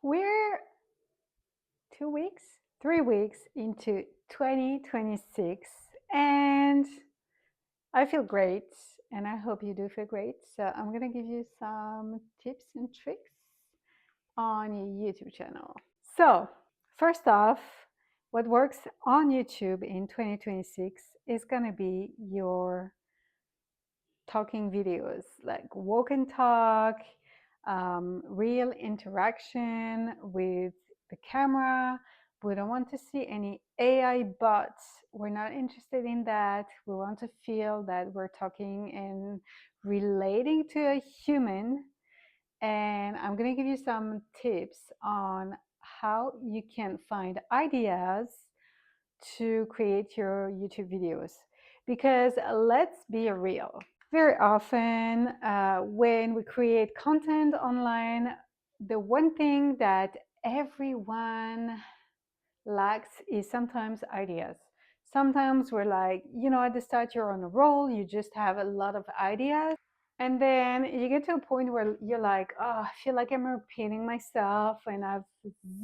We're 2 weeks, 3 weeks into 2026, and I feel great, and I hope you do feel great. So, I'm gonna give you some tips and tricks on your YouTube channel. So, first off, what works on YouTube in 2026 is gonna be your talking videos, like walk and talk, real interaction with the camera. We don't want to see any AI bots. We're not interested in that. We want to feel that we're talking and relating to a human. And I'm going to give you some tips on how you can find ideas to create your YouTube videos. Because let's be real, very often when we create content online, the one thing that everyone lacks is sometimes ideas. Sometimes we're like, at the start you're on a roll, you just have a lot of ideas. And then you get to a point where you're like, oh, I feel like I'm repeating myself and I have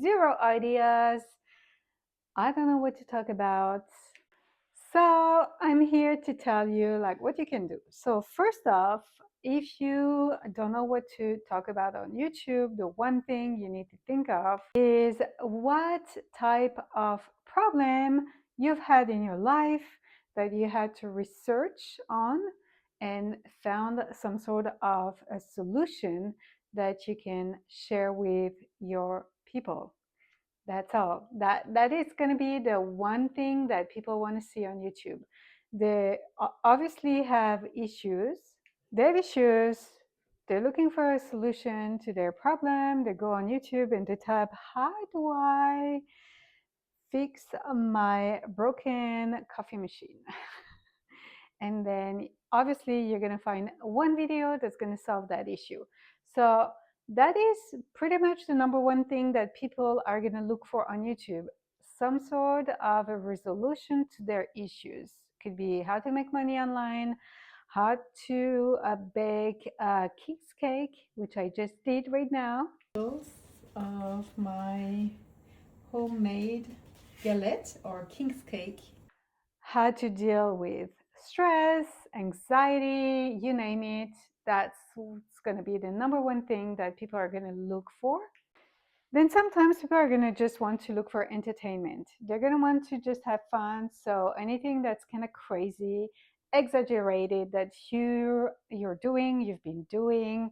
zero ideas. I don't know what to talk about. So I'm here to tell you like what you can do. So first off, if you don't know what to talk about on YouTube, the one thing you need to think of is what type of problem you've had in your life that you had to research on and found some sort of a solution that you can share with your people. That's all. That is going to be the one thing that people want to see on YouTube. They obviously have issues. They have issues. They're looking for a solution to their problem. They go on YouTube and they type, "How do I fix my broken coffee machine?" And then obviously you're going to find one video that's going to solve that issue. So that is pretty much the number one thing that people are going to look for on YouTube, some sort of a resolution to their issues. Could be how to make money online, how to bake a king's cake, which I just did right now. Of my homemade galette or king's cake. How to deal with stress, anxiety, you name it. That's going to be the number one thing that people are going to look for. Then sometimes people are going to just want to look for entertainment. They're going to want to just have fun. So anything that's kind of crazy, exaggerated that you're doing, you've been doing,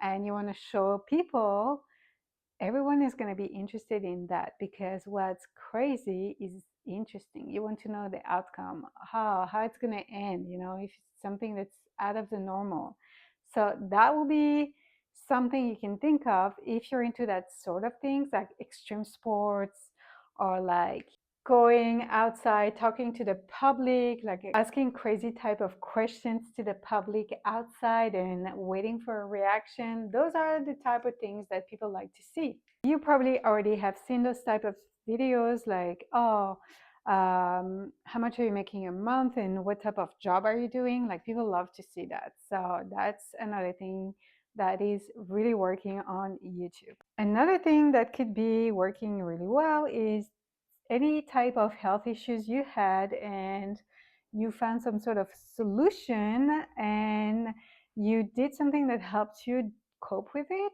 and you want to show people, everyone is going to be interested in that because what's crazy is interesting. You want to know the outcome, how it's going to end, if it's something that's out of the normal. So that will be something you can think of if you're into that sort of things, like extreme sports or like going outside talking to the public, like asking crazy type of questions to the public outside and waiting for a reaction. Those are the type of things that people like to see. You probably already have seen those type of videos like, oh, how much are you making a month and what type of job are you doing? Like people love to see that. So that's another thing that is really working on YouTube. Another thing that could be working really well is any type of health issues you had and you found some sort of solution and you did something that helped you cope with it,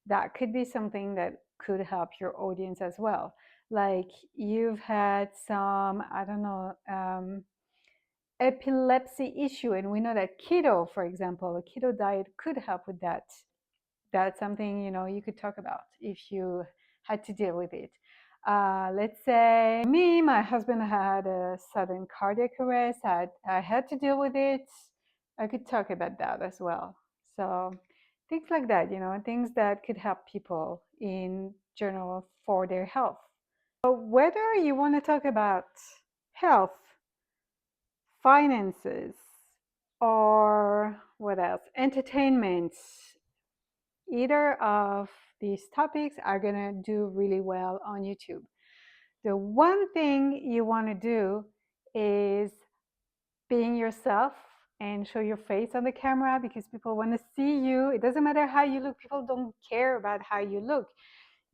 that could be something that could help your audience as well. Like you've had some, I don't know, epilepsy issue, and we know that keto, for example, a keto diet could help with that. That's something you could talk about if you had to deal with it. Let's say me, my husband had a sudden cardiac arrest. I had to deal with it. I could talk about that as well. So things like that, things that could help people in general for their health. So whether you want to talk about health, finances, or what else, entertainment, either of these topics are going to do really well on YouTube. The one thing you want to do is being yourself and show your face on the camera because people want to see you. It doesn't matter how you look. People don't care about how you look.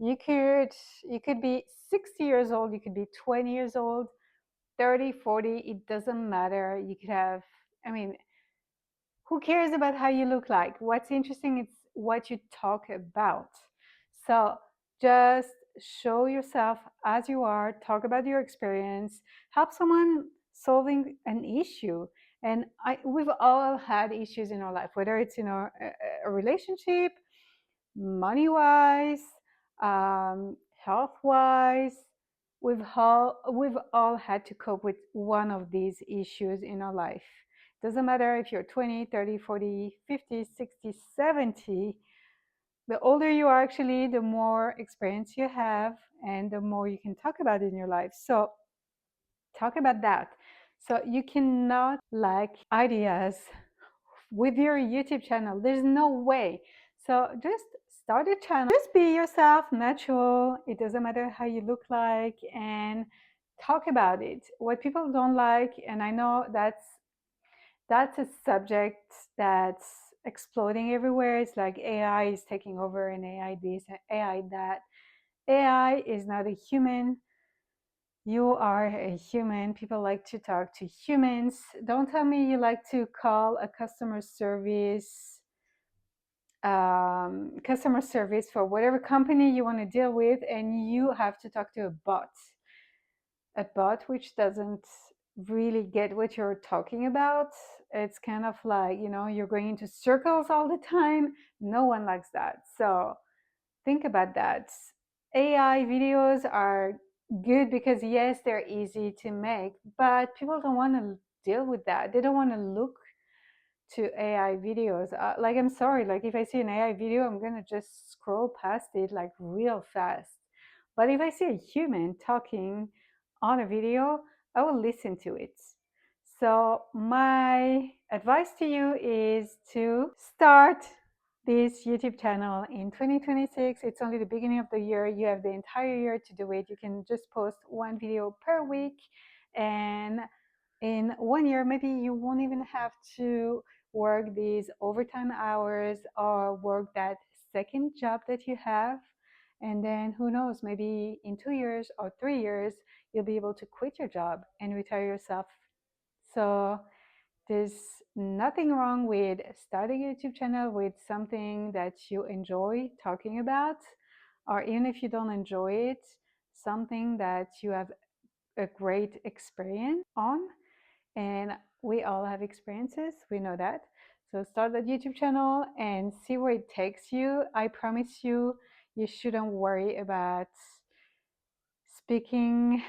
You could be 60 years old, you could be 20 years old, 30, 40, it doesn't matter. You could have, I mean, who cares about how you look like? What's interesting is what you talk about. So just show yourself as you are, talk about your experience, help someone solving an issue. And we've all had issues in our life, whether it's in a relationship, money wise, health wise. We've all had to cope with one of these issues in our life. Doesn't matter if you're 20, 30, 40, 50, 60, 70. The older you are, actually, the more experience you have and the more you can talk about in your life. So talk about that. So you cannot like ideas with your YouTube channel. There's no way. So just start a channel. Just be yourself, natural. It doesn't matter how you look like, and talk about it. What people don't like, and I know that's a subject that's exploding everywhere. It's like AI is taking over, and AI this and AI that. AI is not a human. You are a human. People like to talk to humans. Don't tell me you like to call a customer service for whatever company you want to deal with, and you have to talk to a bot which doesn't really get what you're talking about. It's kind of like, you're going into circles all the time. No one likes that. So think about that. AI videos are good because, yes, they're easy to make, but people don't want to deal with that. They don't want to look to AI videos. Like, I'm sorry, like if I see an AI video, I'm gonna just scroll past it like real fast. But if I see a human talking on a video, I will listen to it. So my advice to you is to start this YouTube channel in 2026. It's only the beginning of the year. You have the entire year to do it. You can just post one video per week, and in 1 year, maybe you won't even have to work these overtime hours or work that second job that you have. And then who knows, maybe in 2 years or 3 years, you'll be able to quit your job and retire yourself. So there's nothing wrong with starting a YouTube channel with something that you enjoy talking about, or even if you don't enjoy it, something that you have a great experience on. And we all have experiences, we know that. So start that YouTube channel and see where it takes you. I promise you, you shouldn't worry about speaking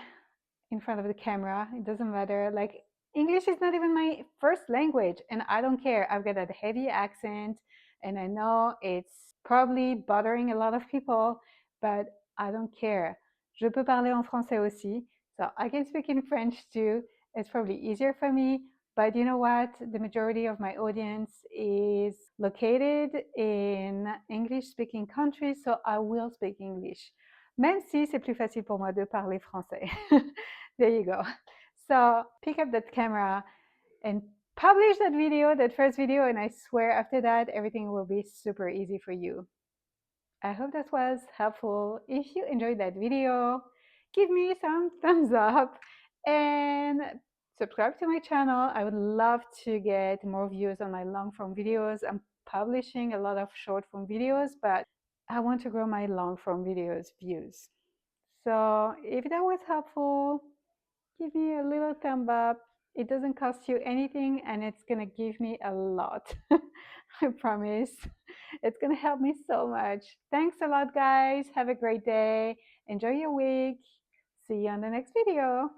in front of the camera. It doesn't matter. Like, English is not even my first language, and I don't care. I've got that heavy accent, and I know it's probably bothering a lot of people, but I don't care. Je peux parler en français aussi, so I can speak in French too. It's probably easier for me, but you know what? The majority of my audience is located in English-speaking countries, so I will speak English. Même si c'est plus facile pour moi de parler français. There you go. So pick up that camera and publish that video, that first video, and I swear after that, everything will be super easy for you. I hope that was helpful. If you enjoyed that video, give me some thumbs up and subscribe to my channel. I would love to get more views on my long form videos. I'm publishing a lot of short form videos, but I want to grow my long form videos views. So if that was helpful, give me a little thumb up. It doesn't cost you anything, and it's gonna give me a lot. I promise. It's gonna help me so much. Thanks a lot, guys. Have a great day. Enjoy your week. See you on the next video.